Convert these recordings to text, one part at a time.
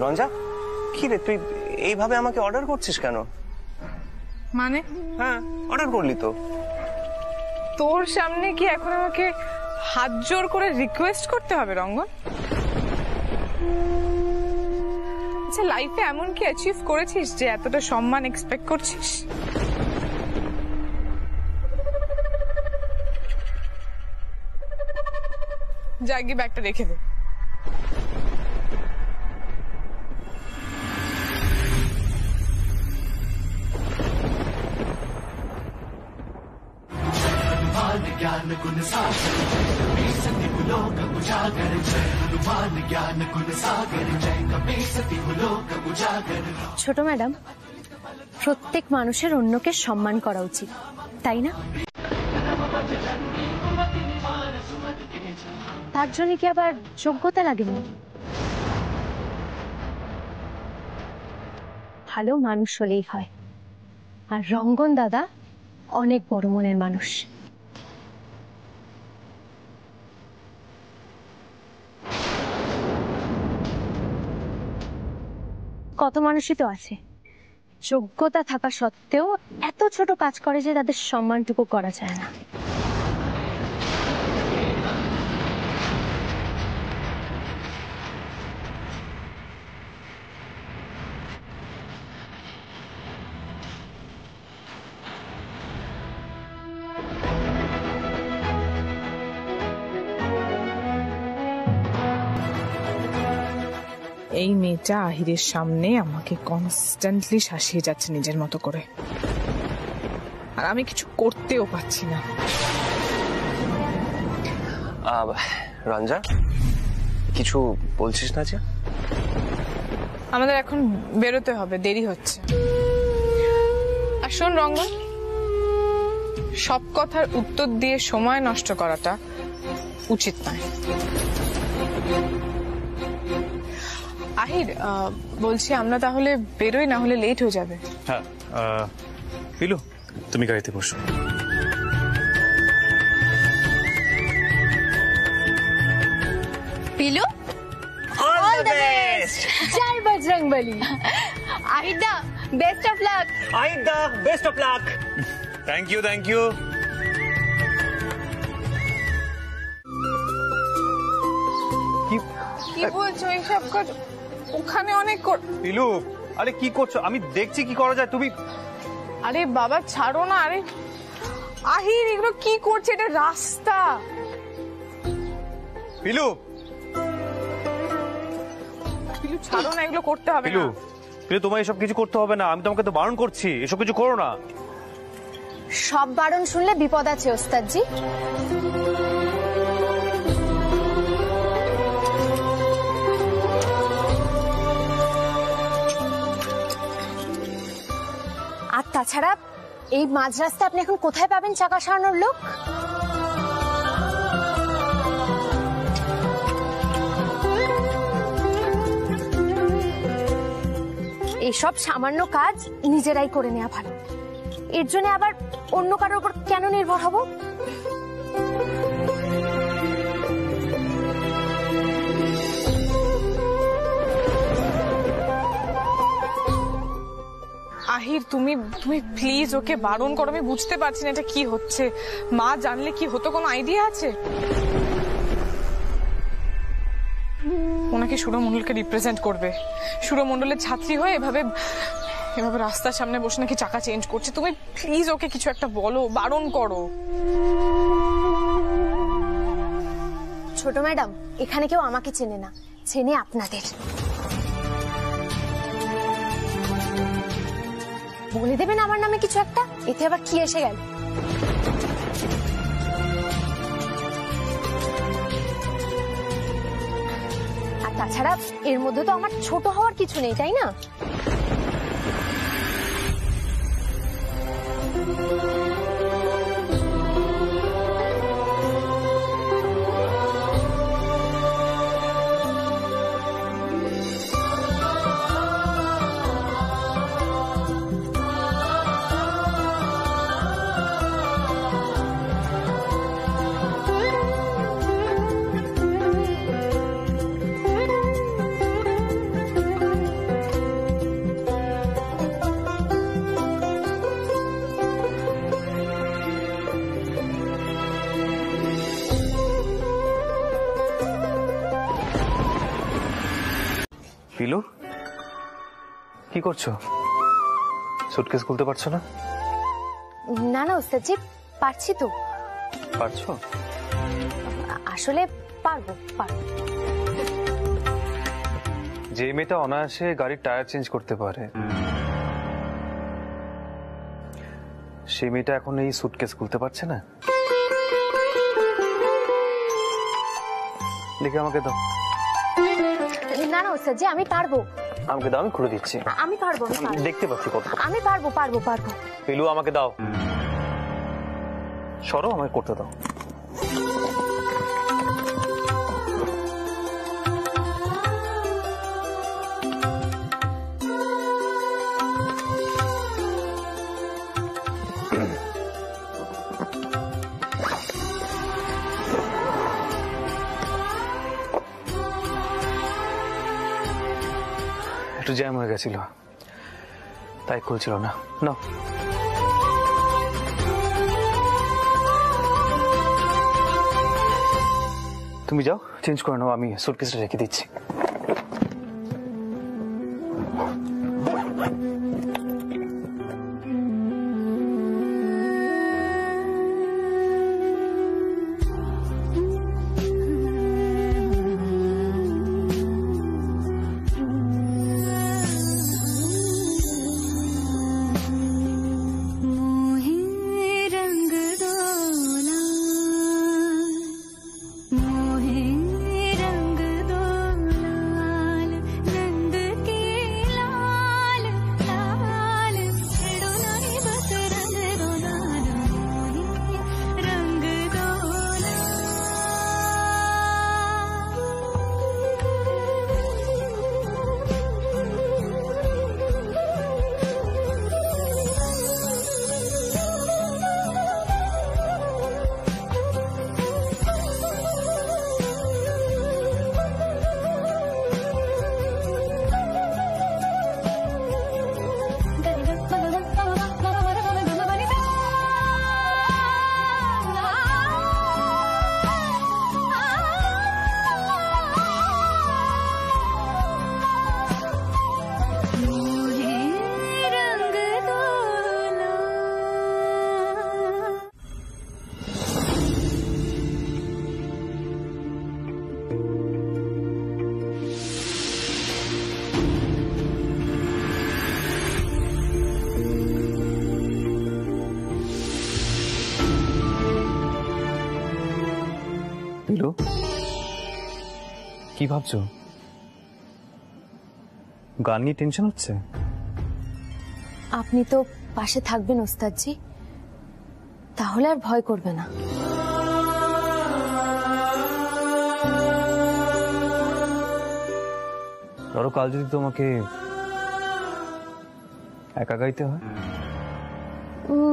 রঞ্জা, কি রে তুই এইভাবে আমাকে অর্ডার করছিস কেন? মানে? হ্যাঁ, অর্ডার করলি তো। তোর সামনে কি এখন আমাকে হাত জোর করে রিকোয়েস্ট করতে হবে রঙ্গন? আচ্ছা, লাইফে এমন কি অ্যাচিভ করেছিস যে এতটা সম্মান এক্সপেক্ট করছিস? যা গিয়ে ব্যাগটা রেখে দে। ছোট ম্যাডাম, প্রত্যেক মানুষের অন্যকে সম্মান করা উচিত, তাই না? তার জন্য কি আবার যোগ্যতা লাগেনি? ভালো মানুষ হলেই হয়। আর রঙ্গন দাদা অনেক বড় মনের মানুষ। কত মানুষই তো আছে যোগ্যতা থাকা সত্ত্বেও এত ছোট কাজ করে যে তাদের সম্মানটুকু করা যায় না। এই মেয়েটা আহিরের সামনে আমাকে কনস্ট্যান্টলি শাসিয়ে যাচ্ছে নিজের মতো করে, আর আমি কিছু করতেও পারছি না। রঞ্জা, কিছু বলছিস না যে? আমাদের এখন বেরোতে হবে, দেরি হচ্ছে। আর শোন রঙ্গন, সব কথার উত্তর দিয়ে সময় নষ্ট করাটা উচিত নয়। আহির, বলছি আমরা তাহলে বেরোই, না হলে লেট হয়ে যাবে। হ্যাঁ, পিলু তুমি গাড়িতে বসো। Pilu, all the best. জয় Bajrangbali. Ahida, best of luck. Ahida, best of luck. Thank you, thank you. কি বলছো এইসব কাজ? ওখানে অনেক পিলু, আরে কি করছো? আমি দেখছি কি করা যায়। তুমি আরে বাবা ছাড়ো না। আরে আহির, এগুলো কি করছে? এটা রাস্তা। পিলু, পিলু ছাড়ো না, এগুলো করতে হবে পিলু, না। পিলু তোমার এসব কিছু করতে হবে না। আমি তোমাকে তো বারণ করছি, এসব কিছু করো না। সব বারণ শুনলে বিপদ আছে ওস্তাদজি। আর তাছাড়া এই মাঝ রাস্তায় আপনি এখন কোথায় পাবেন চাকা সারানোর লোক? এইসব সামান্য কাজ নিজেরাই করে নেওয়া ভালো। এর জন্য আবার অন্য কারোর উপর কেন নির্ভর হব? আহির, তুমি প্লিজ ওকে বারণ করো। আমি বুঝতে পারছি না এটা কি হচ্ছে। মা জানলে কি হতো, কোনো আইডিয়া আছে? ওনাকে সুরমণ্ডলকে রিপ্রেজেন্ট করবে, সুরমণ্ডলের ছাত্রী হয়ে এভাবে রাস্তার সামনে বসে নাকি চাকা চেঞ্জ করছে। তুমি প্লিজ ওকে কিছু একটা বলো, বারণ করো। ছোট ম্যাডাম, এখানে কেউ আমাকে চেনে না, চেনে আপনাদের। বলে দেবেন আমার নামে কিছু একটা, এতে আবার কি এসে গেল? আর তাছাড়া এর মধ্যে তো আমার ছোট হওয়ার কিছু নেই, তাই না? পিলু, কি করছো? সুটকেস খুলতে পারছো না? না না ওস্তাদজি, পারছি তো। পারছো? আসলে পারবো পারবো। যে মেয়েটা অনায়াসে গাড়ির টায়ার চেঞ্জ করতে পারে, সেই মেয়েটা এখন এই সুটকেস খুলতে পারছে না? দেখে আমাকে দাও। না না ওস্তাদজি, আমি পারবো। আমাকে দাও, আমি খুলে দিচ্ছি। আমি পারবো, আমি পারবো। দেখতে পাচ্ছি কত। আমি পারবো পারবো পারবো। পিলু, আমাকে দাও। সরো, আমাকে করতে দাও। একটু জ্যাম হয়ে গেছিল, তাই খুলছিল না। না, তুমি যাও, চেঞ্জ করে নাও, আমি সুটকেসটা রেখে দিচ্ছি। পিলু, কি ভাবছো? গান নিয়ে টেনশন হচ্ছে? আপনি তো পাশে থাকবেন ওস্তাদজি, তাহলে আর ভয় করবে না। ধরো কাল যদি তোমাকে একা গাইতে হয়?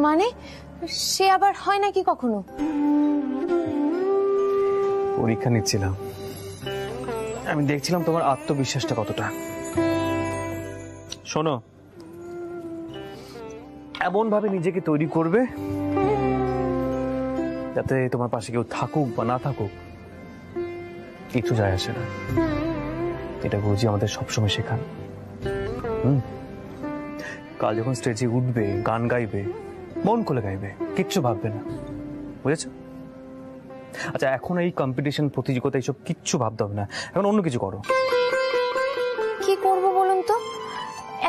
মানে সে আবার হয় নাকি কখনো? পরীক্ষা নিচ্ছিলাম, আমি দেখছিলাম তোমার আত্মবিশ্বাসটা কতটা। শোনো, এমন ভাবে নিজেকে তৈরি করবে যাতে তোমার পাশে কেউ থাকুক বা না থাকুক কিছু যায় আসে না। এটা বুঝি আমাদের সবসময় শেখান। কাল যখন স্টেজে উঠবে, গান গাইবে, মন খুলে গাইবে, কিচ্ছু ভাববে না, বুঝেছো? আচ্ছা, এখন এই কম্পিটিশন, প্রতিযোগিতা, এইসব কিচ্ছু ভাবতে হবে না, এখন অন্য কিছু করো। কি করব বলুন তো?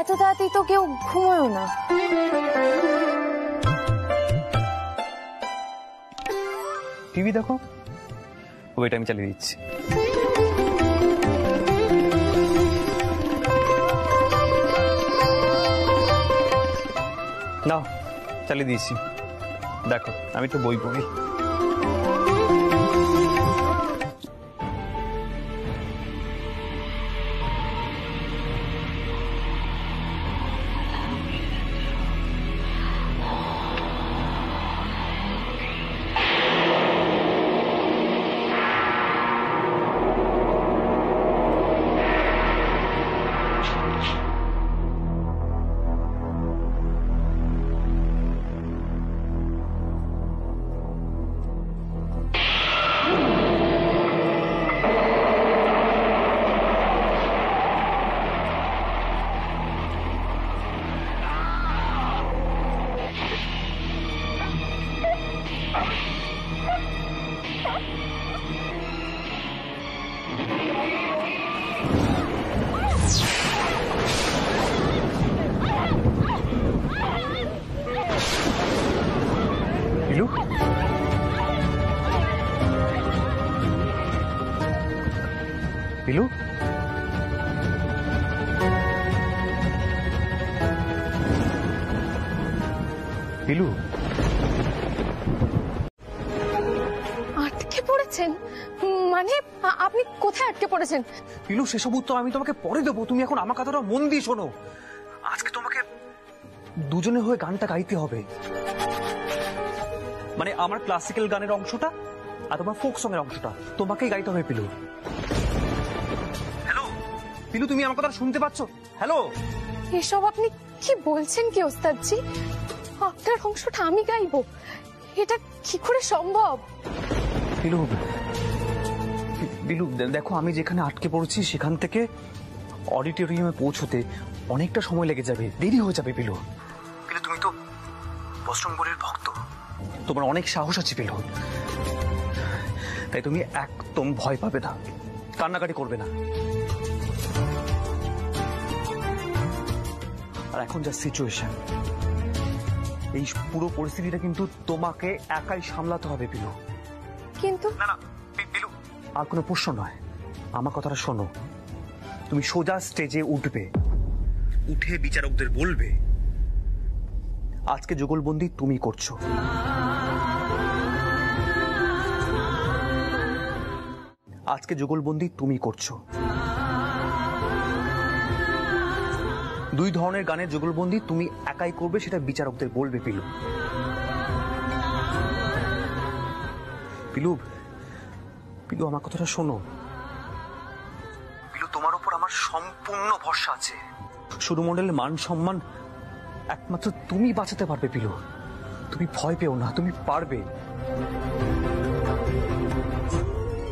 এত তাড়াতাড়ি তো কেউ ঘুমায়ও না। টিভি দেখো, ওইটা আমি চালিয়ে দিচ্ছি। নাও, চালিয়ে দিয়েছি, দেখো, আমি তো বই পড়ি। পিলু, পিলু, পিলু, আটকে পড়েছেন? মানে আপনি কোথায় আটকে পড়েছেন? পিলু, সেসব উত্তর আমি তোমাকে পরে দেবো। তুমি এখন আমার কথাটা মন দিয়ে শোনো। আজকে তোমাকে দুজনে হয়ে গানটা গাইতে হবে। মানে আমার ক্লাসিক্যাল গানের অংশটা আর তোমার ফোক সং এর অংশটা তোমাকেই গাইতে হবে পিলু। হ্যালো পিলু, তুমি আমার কথা শুনতে পাচ্ছ? হ্যালো। এসব আপনি কি বলছেন কি ওস্তাদজি? আপনার অংশটা আমি গাইবো? এটা কি করে সম্ভব? পিলু, পিলু দেখো, আমি যেখানে আটকে পড়েছি সেখান থেকে অডিটোরিয়ামে পৌঁছতে অনেকটা সময় লেগে যাবে, দেরি হয়ে যাবে পিলু। পিলু, তুমি তো বজরংবলীর ভক্ত, তোমার অনেক সাহস আছে পিলু। তাই তুমি একদম ভয় পাবে না, কান্নাকাটি করবে না। আর এখন যা সিচুয়েশন, এই পুরো পরিস্থিতিটা কিন্তু তোমাকে একাই সামলাতে হবে পিলু। কিন্তু না না পিলু, আর কোনো প্রশ্ন নয়, আমার কথাটা শোনো। তুমি সোজা স্টেজে উঠবে, উঠে বিচারকদের বলবে আজকে যুগলবন্দি তুমি করছো। আজকে যুগলবন্দি তুমি করছো। দুই ধরনের গানের যুগলবন্দি তুমি একাই করবে, সেটা বিচারকদের বলবে পিলু। পিলু, পিলু আমার কথাটা শোনো। পিলু, তোমার উপর আমার সম্পূর্ণ ভরসা আছে। সুরমণ্ডলের মান সম্মান একমাত্র তুমি বাঁচাতে পারবে পিলু। তুমি ভয় পেও না, তুমি পারবে।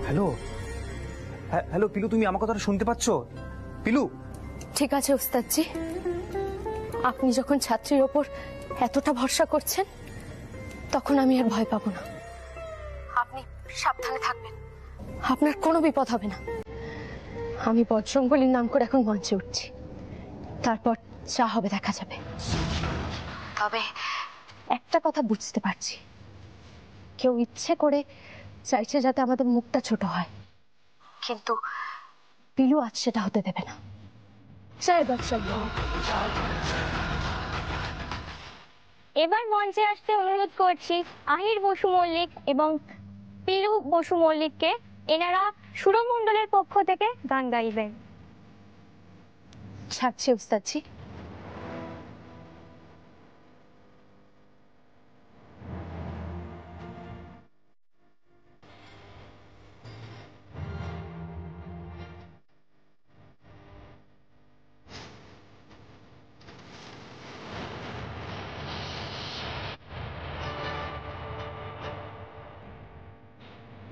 হ্যালো, হ্যালো পিলু, তুমি আমার কথাটা শুনতে পাচ্ছ? পিলু। ঠিক আছে ওস্তাদজি, আপনি যখন ছাত্রীর ওপর এতটা ভরসা করছেন তখন আমি আর ভয় পাবো না। আপনি সাবধানে থাকবেন, আপনার কোনো বিপদ হবে না। আমি বজরংবলীর নাম করে এখন মঞ্চে উঠছি, তারপর যা হবে দেখা যাবে। তবে একটা কথা বুঝতে পারছি, কেউ ইচ্ছে করে চাইছে যাতে আমাদের মুখটা ছোট হয়, কিন্তু পিলু আজ সেটা হতে দেবে না। জয় বজরংবলী। এবার মঞ্চে আসতে অনুরোধ করছি আহির বসু মল্লিক এবং পিলু বসু মল্লিককে। এনারা সুরমণ্ডলের পক্ষ থেকে গান গাইবেন। ছাড়ছি ওস্তাদজি।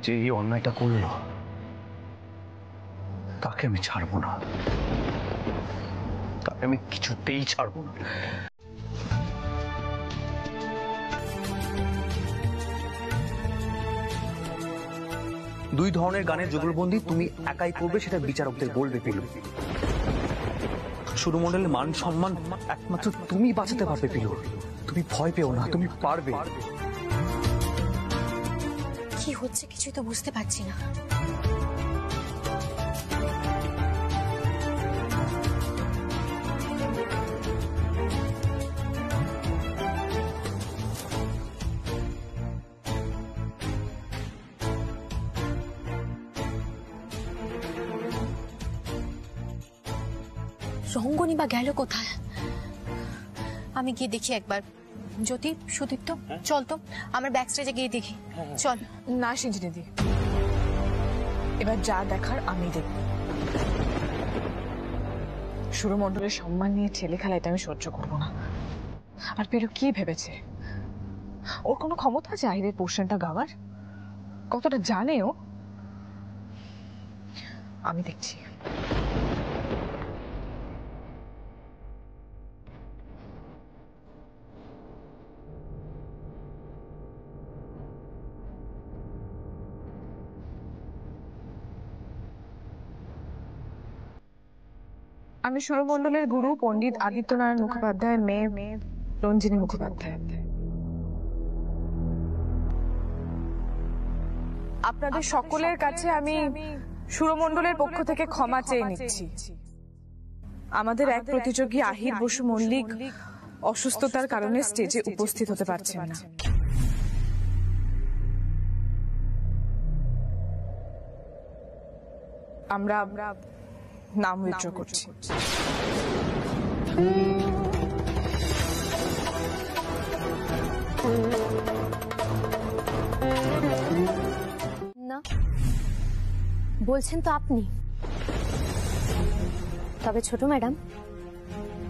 যে এই অন্যায়টা করলো তাকে আমি ছাড়বো না, তাকে আমি কিছুতেই ছাড়বো না। দুই ধরনের গানের যুগলবন্দি তুমি একাই করবে, সেটা বিচারকদের বলবে পিলু। সুরমণ্ডলের মান সম্মান একমাত্র তুমি বাঁচাতে পারবে পিলু। তুমি ভয় পেও না, তুমি পারবে। কি হচ্ছে কিছুই তো বুঝতে পারছি না। রঙ্গনি বা গেল কোথায়? আমি গিয়ে দেখি একবার। জ্যোতি, সুদীপ্ত, চল তো আমরা ব্যাক স্টেজে গিয়ে দেখি। চল। না সিঞ্জিনি দি, এবার যা দেখার আমি দেখব। সুরমণ্ডলের সম্মান নিয়ে ছেলে খেলা, এটা আমি সহ্য করবো না। আবার পেরু কি ভেবেছে? ওর কোনো ক্ষমতা আছে আহিরের পোর্শনটা গাওয়ার? কতটা জানে ও? আমি দেখছি। আমি সৌরমণ্ডলের গুরু পণ্ডিত আদিত্যনারায়ণ মুখোপাধ্যায়ের মেয়ে রঞ্জিনী মুখোপাধ্যায়। আপনাদের সকলের কাছে আমি সুরমণ্ডলের পক্ষ থেকে ক্ষমা চেয়ে নিচ্ছি। আমাদের এক প্রতিযোগী আহির বসু মল্লিক অসুস্থতার কারণে স্টেজে উপস্থিত হতে পারছেন না। আমরা নাম উইথড্র করছি। না, বলছেন তো আপনি। তবে ছোট ম্যাডাম,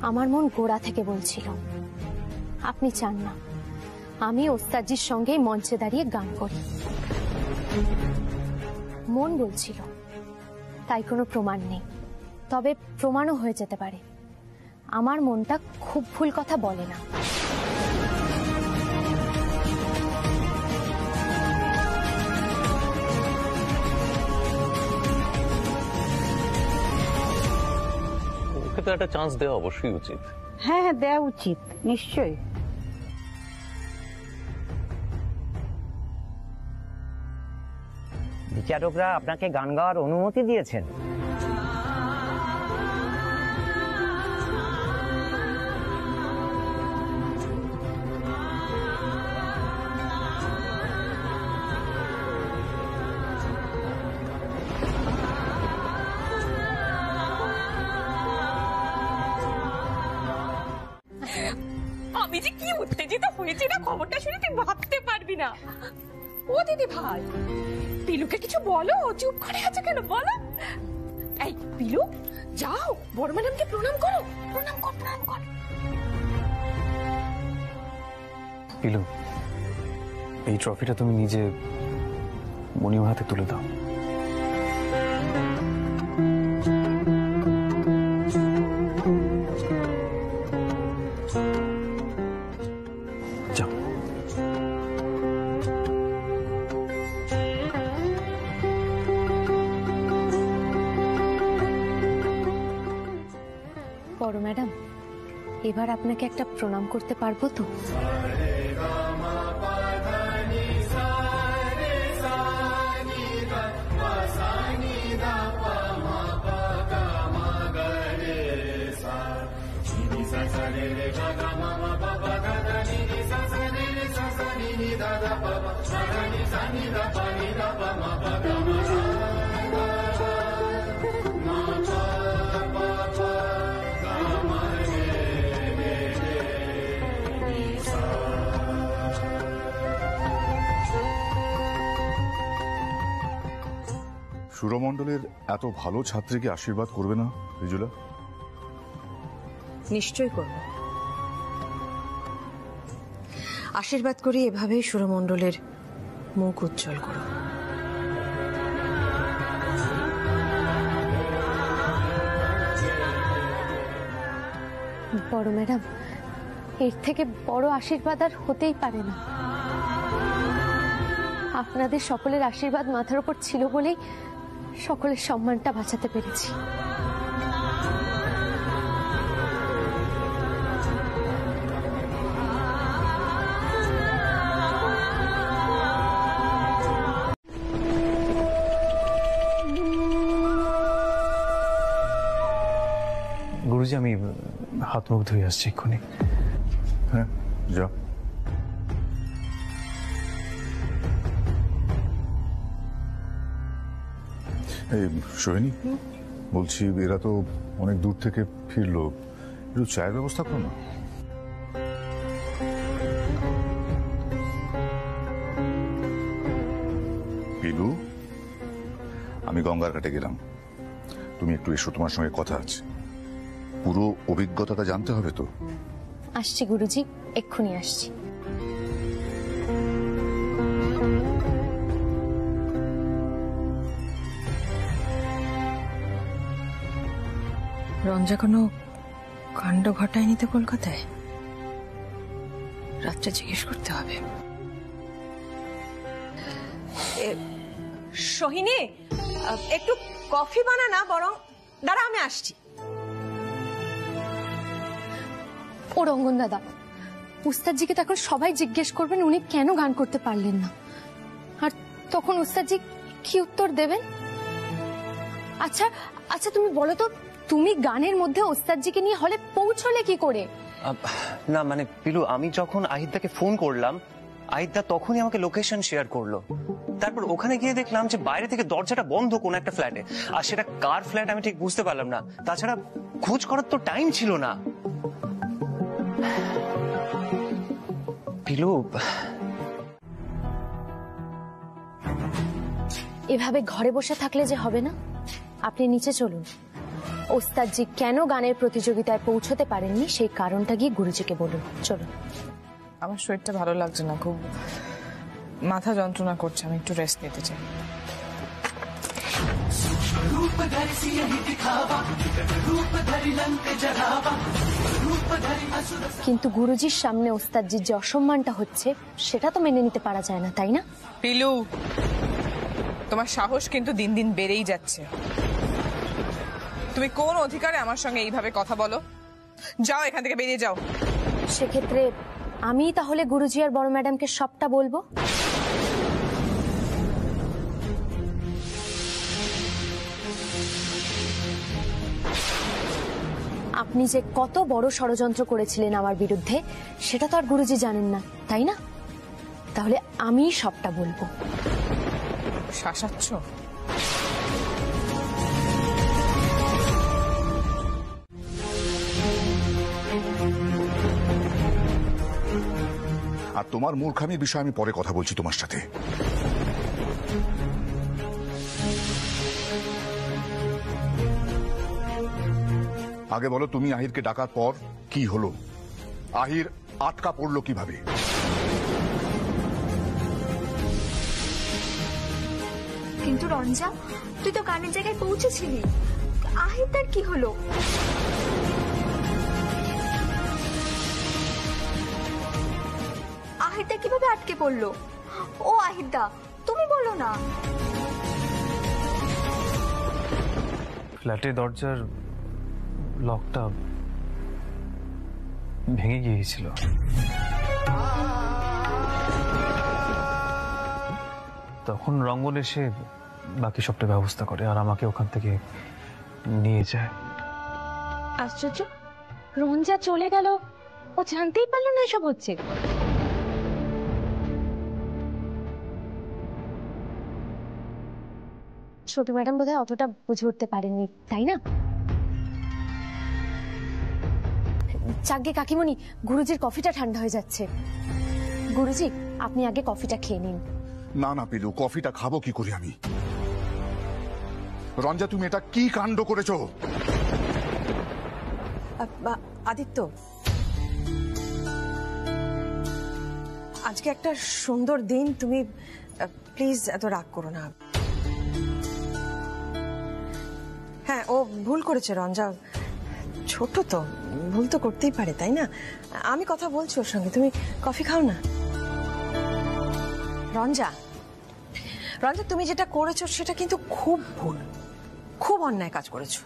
আমার মন গোড়া থেকে বলছিল আপনি চান না আমি ওস্তাদজির সঙ্গে মঞ্চে দাঁড়িয়ে গান করি। মন বলছিল, তাই কোনো প্রমাণ নেই, তবে প্রমাণও হয়ে যেতে পারে। আমার মনটা খুব ভুল কথা বলে না। ওকে তো একটা চান্স দেওয়া অবশ্যই উচিত। হ্যাঁ হ্যাঁ, দেওয়া উচিত, নিশ্চয়ই। বিচারকরা আপনাকে গান গাওয়ার অনুমতি দিয়েছেন? আমি যে কি উত্তেজিত হয়েছি না, খবরটা শুনে তুই ভাবতে পারবি না। ও দিদি ভাই, পিলুকে কিছু বলো, চুপ করে আছে কেন বলো। এই পিলু, যাও বড় ম্যাডামকে প্রণাম করো, প্রণাম কর, প্রণাম কর। পিলু, এই ট্রফিটা তুমি নিজে মণিমার হাতে তুলে দাও। বড় ম্যাডাম, এবার আপনাকে একটা প্রণাম করতে পারবো তো? সুরমণ্ডলের এত ভালো ছাত্রীকে আশীর্বাদ করবে না রিজুলা? নিশ্চয় করব। আশীর্বাদ করি এভাবেই সুরমণ্ডলের মুখ উজ্জ্বল করো। বড় ম্যাডাম, এর থেকে বড় আশীর্বাদ আর হতেই পারে না। আপনাদের সকলের আশীর্বাদ মাথার উপর ছিল বলেই সকলের সম্মানটা বাঁচাতে পেরেছি। গুরুজি, আমি হাত মুখ ধুয়ে আসছি এক্ষুনি। হ্যাঁ, যা। এই সোহিনী, বলছি এরা তো অনেক দূর থেকে ফিরলো, একটু চায়ের ব্যবস্থা করো না। পিলু, আমি গঙ্গার ঘাটে গেলাম, তুমি একটু এসো, তোমার সঙ্গে কথা আছে। পুরো অভিজ্ঞতাটা জানতে হবে তো। আসছি গুরুজি, এক্ষুনি আসছি। রঞ্জা কোনো কাণ্ড ঘটায়নি তো কলকাতায়? রাত্রে জিজ্ঞেস করতে হবে। সোহিনী, একটু কফি বানা না, বরং দাঁড়া আমি আসছি। ও রঙ্গন দাদা, উস্তাদজিকে তো এখন সবাই জিজ্ঞেস করবেন উনি কেন গান করতে পারলেন না, আর তখন উস্তাদজি কি উত্তর দেবেন? আচ্ছা আচ্ছা তুমি বলো তো, তুমি গানের মধ্যে ওস্তাদজিকে নিয়ে হলে পৌঁছলে কি করে? না মানে পিলু, আমি যখন আহিদদাকে ফোন করলাম, আহিদদা তখনই আমাকে লোকেশন শেয়ার করলো। তারপর ওখানে গিয়ে দেখলাম যে বাইরে থেকে দরজাটা বন্ধ কোন একটা ফ্ল্যাটে, আর সেটা কার ফ্ল্যাট আমি ঠিক বুঝতে পারলাম না। তাছাড়া খোঁজ করার তো টাইম ছিল না। পিলু, এভাবে ঘরে বসে থাকলে যে হবে না, আপনি নিচে চলুন। ওস্তাদজি কেন গানের প্রতিযোগিতায় পৌঁছতে পারেননি সেই কারণটা গিয়ে গুরুজিকে বলুন। চলুন। আমার শরীরটা ভালো লাগছে না, খুব মাথা যন্ত্রণা করছে, আমি একটু রেস্ট নিতে চাই। কিন্তু গুরুজির সামনে ওস্তাদজির যে অসম্মানটা হচ্ছে সেটা তো মেনে নিতে পারা যায় না, তাই না? পিলু, তোমার সাহস কিন্তু দিন দিন বেড়েই যাচ্ছে। তুমি কোন অধিকারে আমার সঙ্গে এইভাবে কথা বলো? যাও, এখান থেকে বেরিয়ে যাও। সেক্ষেত্রে আমি তাহলে গুরুজি আর বড় ম্যাডামকে সবটা বলবো। আপনি যে কত বড় ষড়যন্ত্র করেছিলেন আমার বিরুদ্ধে সেটা তো আর গুরুজি জানেন না, তাই না? তাহলে আমি সবটা বলবো। শাসাচ্ছ? আর তোমার মূর্খামির বিষয়ে আমি পরে কথা বলছি তোমার সাথে। আগে বলো, তুমি আহিরকে ডাকার পর কি হলো? আহির আটকা পড়লো কিভাবে? কিন্তু রঞ্জা, তুই তো গানের জায়গায় পৌঁছেছিলি, আহির তার কি হলো? আহিরদা কিভাবে আটকে পড়লো? ও আহিরদা, তুমি বলো না। ফ্ল্যাটের দরজার লকটা ভেঙে গিয়েছিল। তখন রঙ্গন এসে বাকি সবটা ব্যবস্থা করে আর আমাকে ওখান থেকে নিয়ে যায়। আশ্চর্য, রঞ্জা চলে গেল, ও জানতেই পারলো না এসব হচ্ছে। ছোট ম্যাডাম বোধহয় অতটা বুঝে উঠতে পারেননি, তাই না? চাকগে কাকিমণি, গুরুজির কফিটা ঠান্ডা হয়ে যাচ্ছে। গুরুজি, আপনি আগে কফিটা খেয়ে নিন। না না পিলু, কফিটা খাবো কি করে আমি? রঞ্জা, তুমি এটা কি কাণ্ড করেছো? আদিত্য, আজকে একটা সুন্দর দিন, তুমি প্লিজ এত রাগ করো না। হ্যাঁ, ও ভুল করেছে রঞ্জা, ছোট তো, ভুল তো করতেই পারে, তাই না? আমি কথা বলছি ওর সঙ্গে, তুমি কফি খাও না। রঞ্জা, রঞ্জা, তুমি যেটা করেছো সেটা কিন্তু খুব ভুল, খুব অন্যায় কাজ করেছো।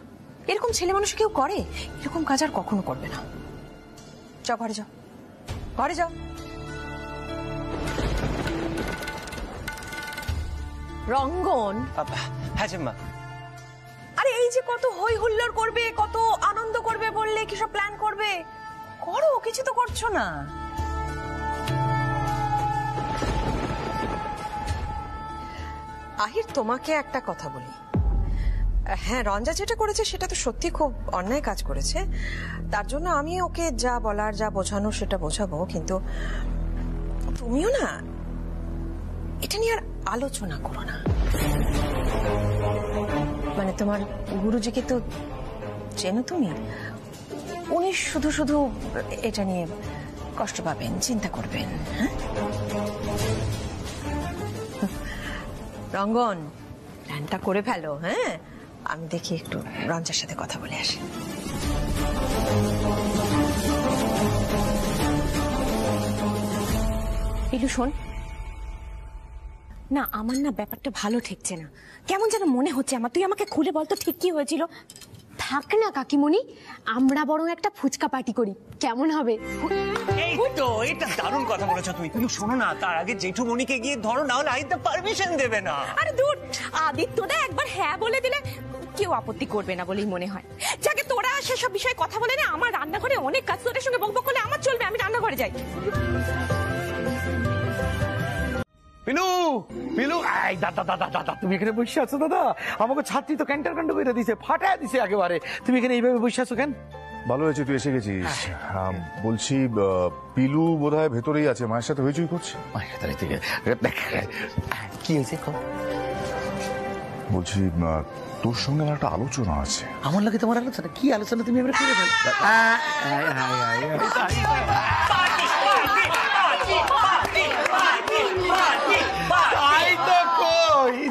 এরকম ছেলে মানুষ কেউ করে? এরকম কাজ আর কখনো করবে না। যাও ঘরে যাও, ঘরে যাও। রঙ্গন। হ্যাঁ জেম্মা। আরে এই যে কত হই হুল্লোড় করবে, কত আনন্দ করবে বললে কি সব প্ল্যান করবে, করো, কিছু তো করছো না। আহির, তোমাকে একটা কথা বলি। হ্যাঁ, রঞ্জা যেটা করেছে সেটা তো সত্যি খুব অন্যায় কাজ করেছে, তার জন্য আমি ওকে যা বলার, যা বোঝানো সেটা বোঝাবো, কিন্তু তুমিও না এটা নিয়ে আর আলোচনা করো না। মানে তোমার গুরুজিকে তো চেনো তুমি, উনি শুধু শুধু এটা নিয়ে কষ্ট পাবেন, চিন্তা করবেন। হ্যাঁ রঙ্গন, প্ল্যানটা করে ফেলো। হ্যাঁ, আমি দেখি একটু রঞ্জার সাথে কথা বলে আসি। পিলু শোন না, আমার না ব্যাপারটা ভালো ঠেকছে না, কেমন যেন মনে হচ্ছে আমার। তুই আমাকে খুলে বলতো ঠিক কি হয়েছিল। থাক না কাকিমণি, আমরা বরং একটা ফুচকা পার্টি করি, কেমন হবে? এই তো, এটা দারুণ কথা বলেছো তুমি। তুমি শোনো না, তার আগে জেঠুমণিকে গিয়ে ধরো, না হলে আদিত্য পারমিশন দেবে না। আরে দূর, আদিত্যদা একবার হ্যাঁ বলে দিলে কেউ আপত্তি করবে না বলেই মনে হয়। যাকে তোরা সেসব বিষয়ে কথা বলে না, আমার রান্নাঘরে অনেক কাজ, তোদের সঙ্গে বকবক করলে আমার চলবে, আমি রান্নাঘরে যাই। পিলু, পিলু, আই দাদা দাদা দাদা, তুমি এখানে বসে আছো দাদা? আমাকে ছাত্রী তো ক্যান্টার কাণ্ড করে দিছে, ফাটায় দিছে একেবারে। তুমি এখানে এইভাবে বসে আছো কেন? ভালো হয়েছে তুই এসে গেছিস। বলছি পিলু বোধহয় ভেতরেই আছে, মায়ের সাথে হইচই করছে। কি হয়েছে? বলছি তোর সঙ্গে আমার একটা আলোচনা আছে। আমার লাগে তোমার আলোচনা? কি আলোচনা তুমি এবারে করে ফেল?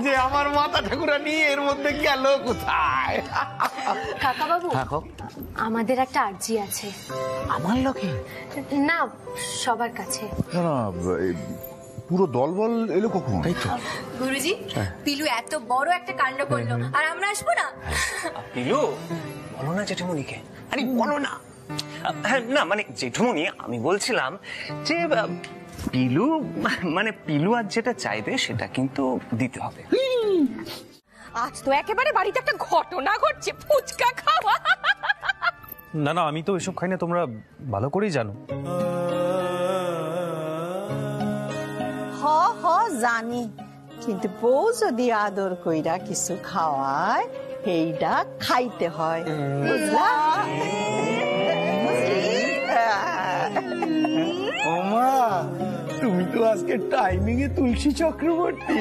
যে আমার মাথা ঠাকুরা নিয়ে এর মধ্যে গেল কোথায়? কাকা বাবু, আমাদের একটা আর্জি আছে। আমার লোকে না, সবার কাছে। না না, পুরো দলবল এলো কখন? গুরুজি, পিলু এত বড় একটা কাণ্ড করলো, আর আমরা আসবো না? পিলু, বলো না জেঠুমণিকে। আরে বলো না। হ্যাঁ, না মানে জেঠুমণি, আমি বলছিলাম যে পিলু, মানে পিলু আজ যেটা চাইবে সেটা কিন্তু দিতে হবে। আজ তো একেবারে বাড়িতে একটা ঘটনা ঘটছে, ফুচকা খাওয়া। না না, আমি তো এসব খাই না, তোমরা ভালো করেই জানো। হ জানি, কিন্তু বউ যদি আদর কইরা কিছু খাওয়ায়, সেইটা খাইতে হয়, বুঝলা? ওমা, তুমি তো আজকে টাইমিং এ তুলসী চক্রবর্তী।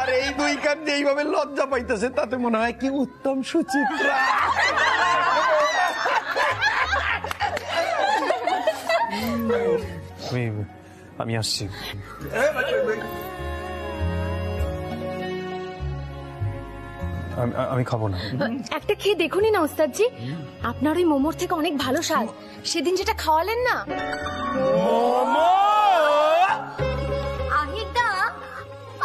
আর এই দুই কান যেইভাবে লজ্জা পাইতেছে, তাতে মনে হয় কি উত্তম সুচিত্রা। আমি আসছি। আমি খাবো না। একটা খেয়ে দেখুনি না ওস্তাদজি, আপনার ওই মোমোর থেকে অনেক ভালো স্বাদ। সেদিন যেটা খাওয়ালেন না। আহিদা,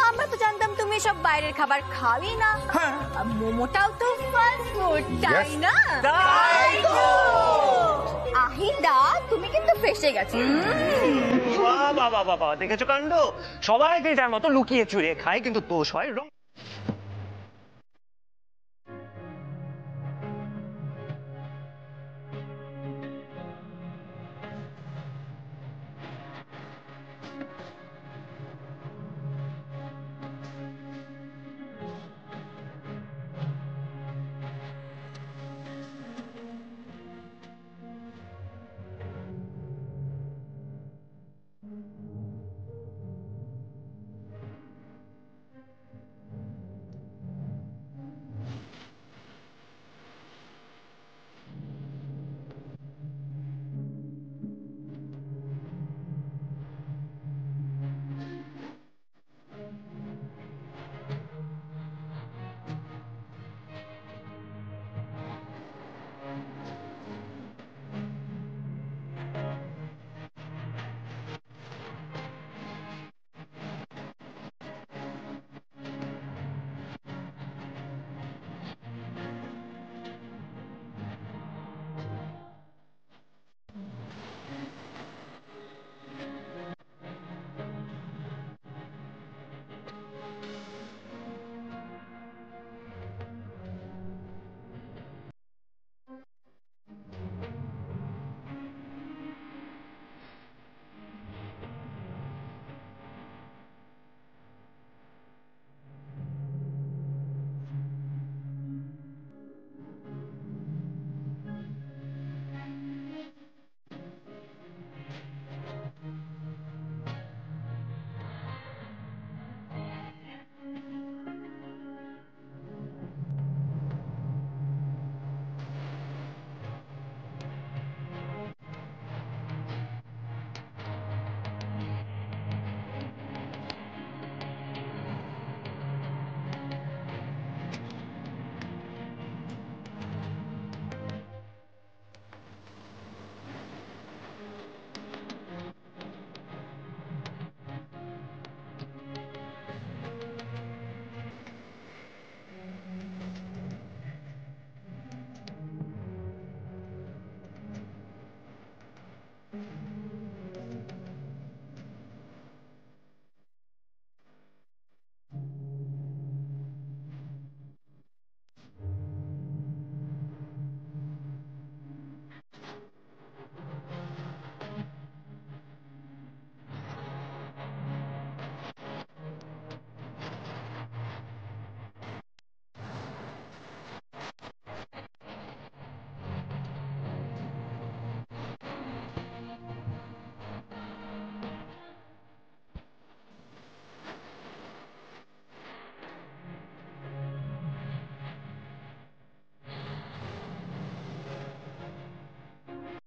আমরা তো জানতাম তুমি সব বাইরের খাবার খাওয়াই না। মোমোটাও তো ফাস্ট ফুড, তাই না? আহিদা, তুমি কিন্তু ফেসে গেছো। বাবা বাবা, দেখেছো কাণ্ড? সবাই যে যার মতো লুকিয়ে চুরিয়ে খায়, কিন্তু দোষ হয় রং।